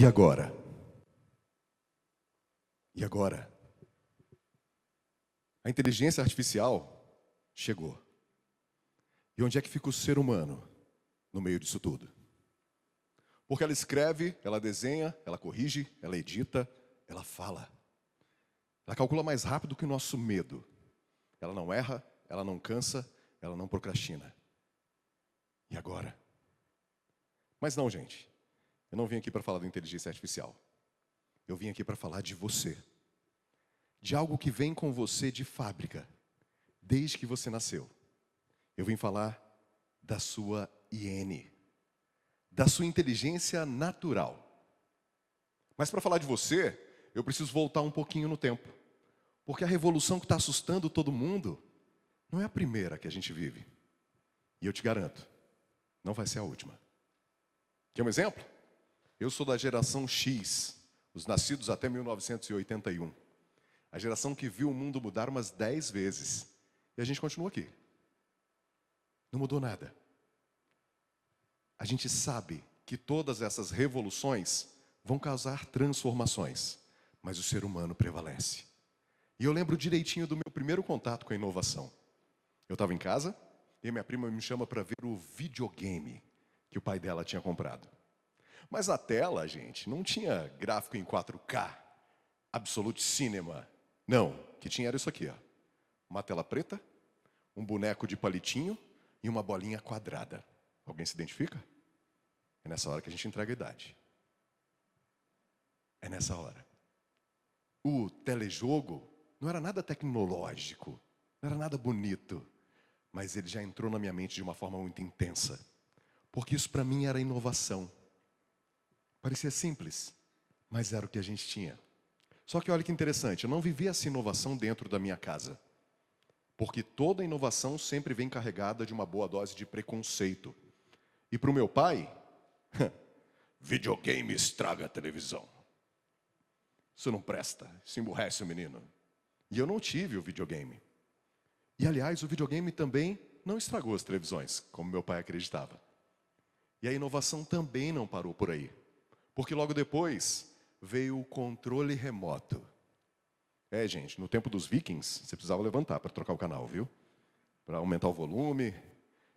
agora? E agora? A inteligência artificial chegou. E onde é que fica o ser humano no meio disso tudo? Porque ela escreve, ela desenha, ela corrige, ela edita, ela fala. Ela calcula mais rápido que o nosso medo. Ela não erra, ela não cansa, ela não procrastina. E agora? Mas não, gente. Eu não vim aqui para falar da inteligência artificial. Eu vim aqui para falar de você. De algo que vem com você de fábrica, desde que você nasceu. Eu vim falar da sua hiene, da sua inteligência natural. Mas para falar de você, eu preciso voltar um pouquinho no tempo. Porque a revolução que está assustando todo mundo não é a primeira que a gente vive. E eu te garanto, não vai ser a última. Quer um exemplo? Eu sou da geração X, os nascidos até 1981. A geração que viu o mundo mudar umas 10 vezes. E a gente continua aqui. Não mudou nada. A gente sabe que todas essas revoluções vão causar transformações, mas o ser humano prevalece. E eu lembro direitinho do meu primeiro contato com a inovação. Eu estava em casa e minha prima me chama para ver o videogame que o pai dela tinha comprado. Mas a tela, gente, não tinha gráfico em 4K, Absolute Cinema. Não, o que tinha era isso aqui, ó. Uma tela preta, um boneco de palitinho e uma bolinha quadrada. Alguém se identifica? É nessa hora que a gente entrega a idade. É nessa hora. O telejogo não era nada tecnológico, não era nada bonito, mas ele já entrou na minha mente de uma forma muito intensa. Porque isso para mim era inovação. Parecia simples, mas era o que a gente tinha. Só que olha que interessante, eu não vivi essa inovação dentro da minha casa. Porque toda inovação sempre vem carregada de uma boa dose de preconceito. E para o meu pai, videogame estraga a televisão. Isso não presta, isso emburrece o menino. E eu não tive o videogame. E aliás, o videogame também não estragou as televisões, como meu pai acreditava. E a inovação também não parou por aí. Porque logo depois veio o controle remoto. É, gente, no tempo dos vikings, você precisava levantar para trocar o canal, viu? Para aumentar o volume.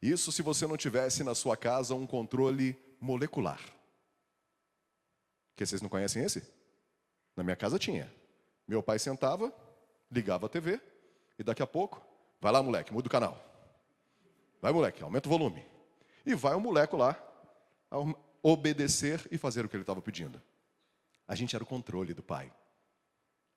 Isso se você não tivesse na sua casa um controle molecular. Que vocês não conhecem esse? Na minha casa tinha. Meu pai sentava, ligava a TV e daqui a pouco, vai lá moleque, muda o canal. Vai moleque, aumenta o volume. E vai o moleque lá obedecer e fazer o que ele estava pedindo. A gente era o controle do pai.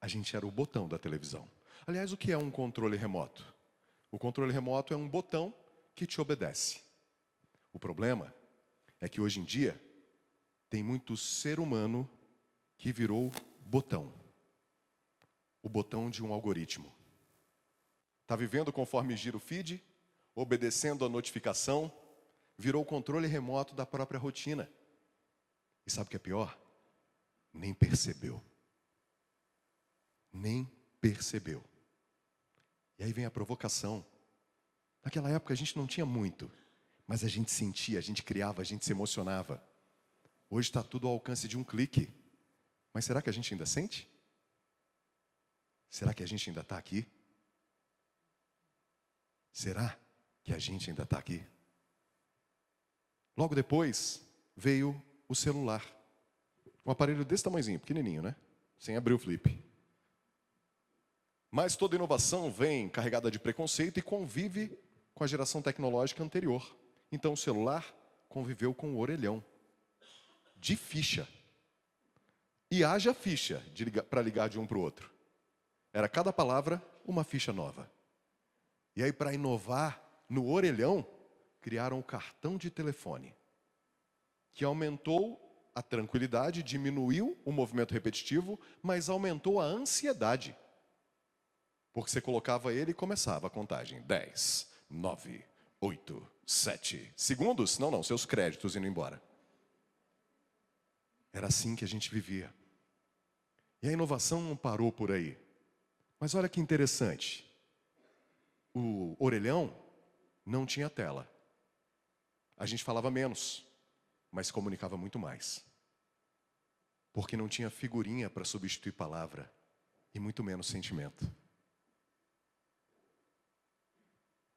A gente era o botão da televisão. Aliás, o que é um controle remoto? O controle remoto é um botão que te obedece. O problema é que hoje em dia tem muito ser humano que virou botão. O botão de um algoritmo. Está vivendo conforme gira o feed, obedecendo a notificação, virou o controle remoto da própria rotina. E sabe o que é pior? Nem percebeu. Nem percebeu. E aí vem a provocação. Naquela época a gente não tinha muito, mas a gente sentia, a gente criava, a gente se emocionava. Hoje está tudo ao alcance de um clique. Mas será que a gente ainda sente? Será que a gente ainda está aqui? Será que a gente ainda está aqui? Logo depois veio o celular. Um aparelho desse tamanhozinho, pequenininho, né? Sem abrir o flip. Mas toda inovação vem carregada de preconceito e convive com a geração tecnológica anterior. Então o celular conviveu com o orelhão. De ficha. E haja ficha para ligar de um para o outro. Era cada palavra uma ficha nova. E aí para inovar no orelhão, criaram o cartão de telefone. Que aumentou a tranquilidade, diminuiu o movimento repetitivo, mas aumentou a ansiedade. Porque você colocava ele e começava a contagem. 10, 9, 8, 7 segundos? Não, seus créditos indo embora. Era assim que a gente vivia. E a inovação não parou por aí. Mas olha que interessante. O orelhão não tinha tela. A gente falava menos, mas comunicava muito mais. Porque não tinha figurinha para substituir palavra, e muito menos sentimento.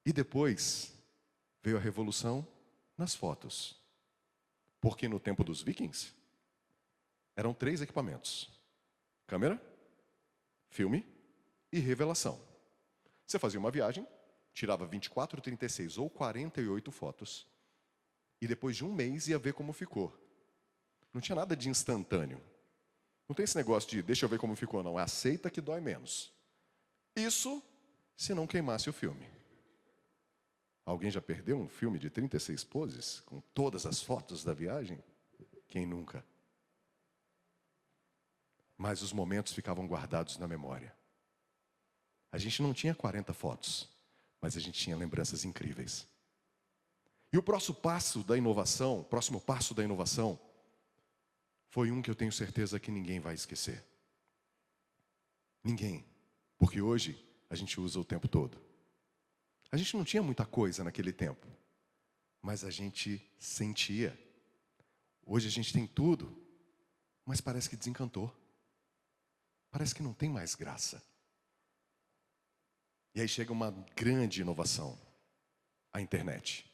E depois veio a revolução nas fotos. Porque no tempo dos vikings, eram 3 equipamentos: câmera, filme e revelação. Você fazia uma viagem, tirava 24, 36 ou 48 fotos, e depois de um mês ia ver como ficou. Não tinha nada de instantâneo. Não tem esse negócio de deixa eu ver como ficou, não. Aceita que dói menos. Isso se não queimasse o filme. Alguém já perdeu um filme de 36 poses, com todas as fotos da viagem? Quem nunca? Mas os momentos ficavam guardados na memória. A gente não tinha 40 fotos, mas a gente tinha lembranças incríveis. E o próximo passo da inovação, foi um que eu tenho certeza que ninguém vai esquecer. Ninguém. Porque hoje a gente usa o tempo todo. A gente não tinha muita coisa naquele tempo, mas a gente sentia. Hoje a gente tem tudo, mas parece que desencantou. Parece que não tem mais graça. E aí chega uma grande inovação, a internet.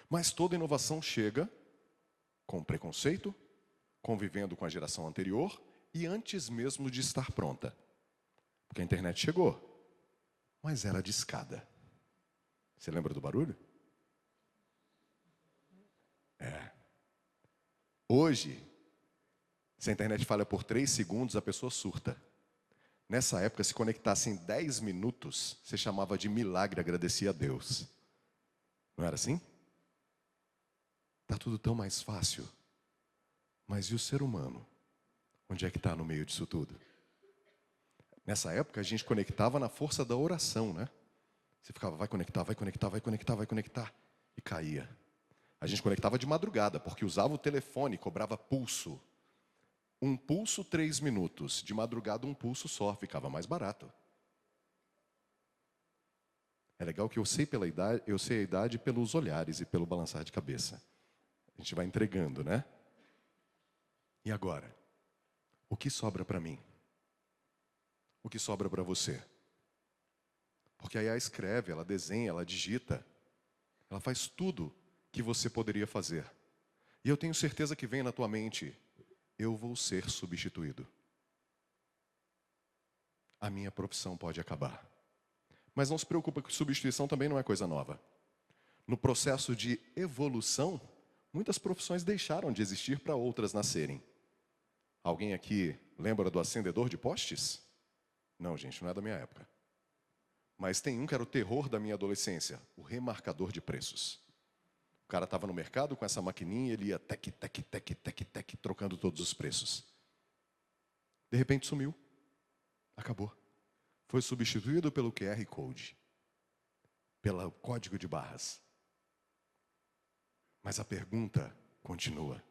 Mas toda inovação chega com preconceito, convivendo com a geração anterior e antes mesmo de estar pronta. Porque a internet chegou, mas era de escada. Você lembra do barulho? Hoje, se a internet falha por 3 segundos, a pessoa surta. Nessa época, se conectasse em 10 minutos, você chamava de milagre, agradecia a Deus. Não era assim? Está tudo tão mais fácil. Mas e o ser humano? Onde é que está no meio disso tudo? Nessa época, a gente conectava na força da oração, né? Você ficava, vai conectar, vai conectar, vai conectar, vai conectar. E caía. A gente conectava de madrugada, porque usava o telefone, cobrava pulso. Um pulso, 3 minutos. De madrugada, um pulso só, ficava mais barato. É legal que eu sei a idade pelos olhares e pelo balançar de cabeça. A gente vai entregando, né? E agora? O que sobra para mim? O que sobra para você? Porque a IA escreve, ela desenha, ela digita. Ela faz tudo que você poderia fazer. E eu tenho certeza que vem na tua mente, eu vou ser substituído. A minha profissão pode acabar. Mas não se preocupa que substituição também não é coisa nova. No processo de evolução, muitas profissões deixaram de existir para outras nascerem. Alguém aqui lembra do acendedor de postes? Não, gente, não é da minha época. Mas tem um que era o terror da minha adolescência, o remarcador de preços. O cara estava no mercado com essa maquininha e ele ia tec, tec, tec, tec, tec, trocando todos os preços. De repente sumiu. Acabou. Foi substituído pelo QR Code. Pelo código de barras. Mas a pergunta continua.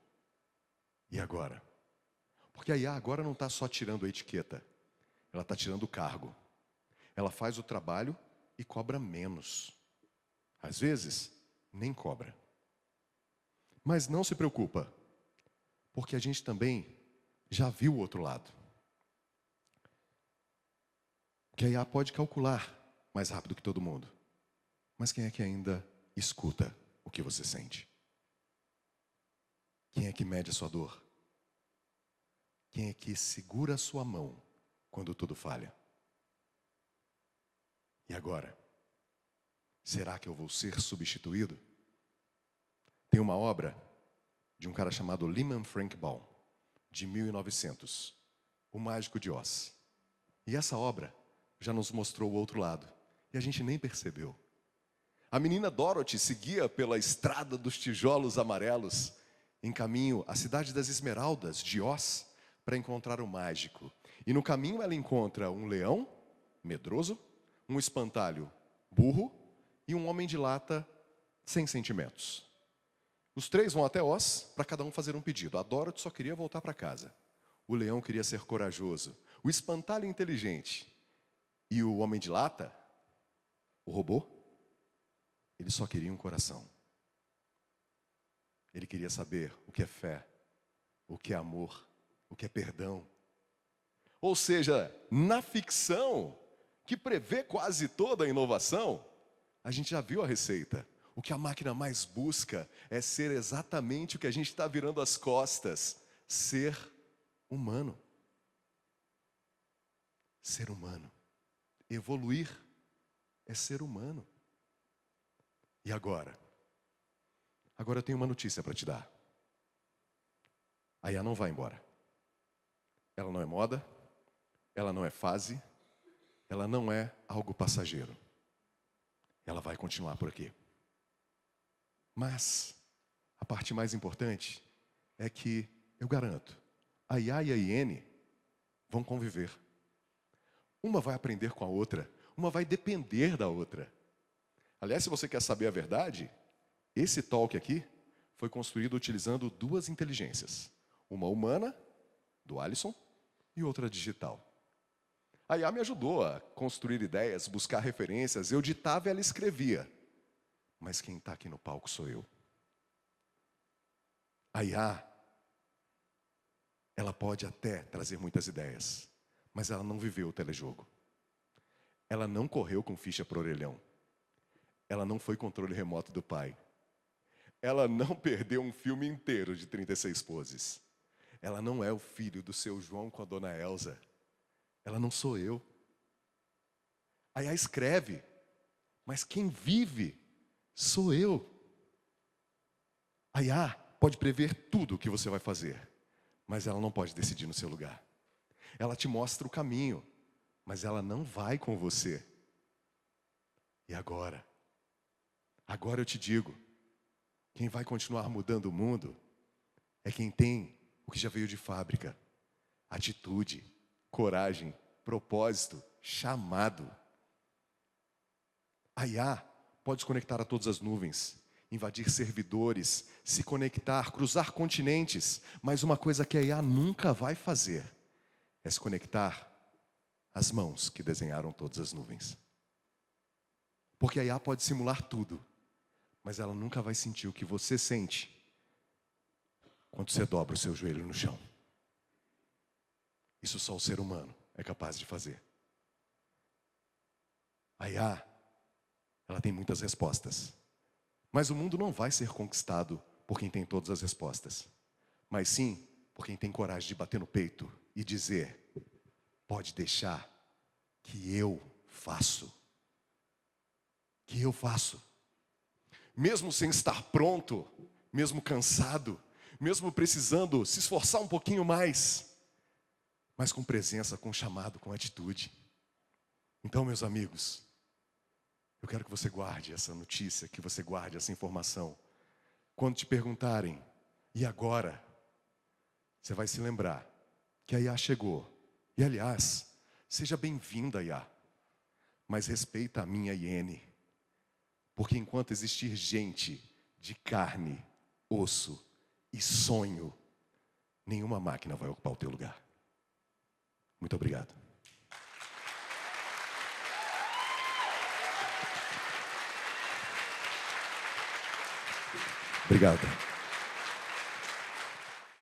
E agora? Porque a IA agora não está só tirando a etiqueta. Ela está tirando o cargo. Ela faz o trabalho e cobra menos. Às vezes, nem cobra. Mas não se preocupa, porque a gente também já viu o outro lado. Que a IA pode calcular mais rápido que todo mundo. Mas quem é que ainda escuta o que você sente? Quem é que mede a sua dor? Quem é que segura a sua mão quando tudo falha? E agora? Será que eu vou ser substituído? Tem uma obra de um cara chamado Lyman Frank Baum, de 1900, O Mágico de Oz. E essa obra já nos mostrou o outro lado, e a gente nem percebeu. A menina Dorothy seguia pela estrada dos tijolos amarelos, em caminho à cidade das Esmeraldas, de Oz, para encontrar o mágico. E no caminho ela encontra um leão, medroso, um espantalho, burro, e um homem de lata, sem sentimentos. Os 3 vão até Oz para cada um fazer um pedido. A Dorothy só queria voltar para casa. O leão queria ser corajoso. O espantalho inteligente. E o homem de lata, o robô, ele só queria um coração. Ele queria saber o que é fé, o que é amor o que é perdão. Ou seja, na ficção, que prevê quase toda a inovação, a gente já viu a receita. O que a máquina mais busca é ser exatamente o que a gente está virando as costas: ser humano. Ser humano. Evoluir é ser humano. E agora? Agora eu tenho uma notícia para te dar. A IA não vai embora. Ela não é moda, ela não é fase, ela não é algo passageiro. Ela vai continuar por aqui. Mas a parte mais importante é que, eu garanto, a IA e a hiene vão conviver. Uma vai aprender com a outra, uma vai depender da outra. Aliás, se você quer saber a verdade, esse talk aqui foi construído utilizando duas inteligências. Uma humana, do Alisson, e outra digital. A IA me ajudou a construir ideias, buscar referências, eu ditava e ela escrevia. Mas quem está aqui no palco sou eu. A IA, ela pode até trazer muitas ideias, mas ela não viveu o telejogo. Ela não correu com ficha pro orelhão. Ela não foi controle remoto do pai. Ela não perdeu um filme inteiro de 36 poses. Ela não é o filho do seu João com a dona Elza. Ela não sou eu. A IA escreve, mas quem vive sou eu. A IA pode prever tudo o que você vai fazer, mas ela não pode decidir no seu lugar. Ela te mostra o caminho, mas ela não vai com você. E agora? Agora eu te digo, quem vai continuar mudando o mundo é quem tem o que já veio de fábrica: atitude, coragem, propósito, chamado. A IA pode se conectar a todas as nuvens, invadir servidores, se conectar, cruzar continentes, mas uma coisa que a IA nunca vai fazer é se conectar às mãos que desenharam todas as nuvens. Porque a IA pode simular tudo, mas ela nunca vai sentir o que você sente quando você dobra o seu joelho no chão. Isso só o ser humano é capaz de fazer. A IA, ela tem muitas respostas. Mas o mundo não vai ser conquistado por quem tem todas as respostas, mas sim por quem tem coragem de bater no peito e dizer: pode deixar que eu faço. Que eu faço. Mesmo sem estar pronto, mesmo cansado, mesmo precisando se esforçar um pouquinho mais, mas com presença, com chamado, com atitude. Então, meus amigos, eu quero que você guarde essa notícia, que você guarde essa informação. Quando te perguntarem, e agora? Você vai se lembrar que a IA chegou. E aliás, seja bem-vinda, IA. Mas respeita a minha hiene. Porque enquanto existir gente de carne, osso e sonho, nenhuma máquina vai ocupar o teu lugar. Muito obrigado. Obrigado.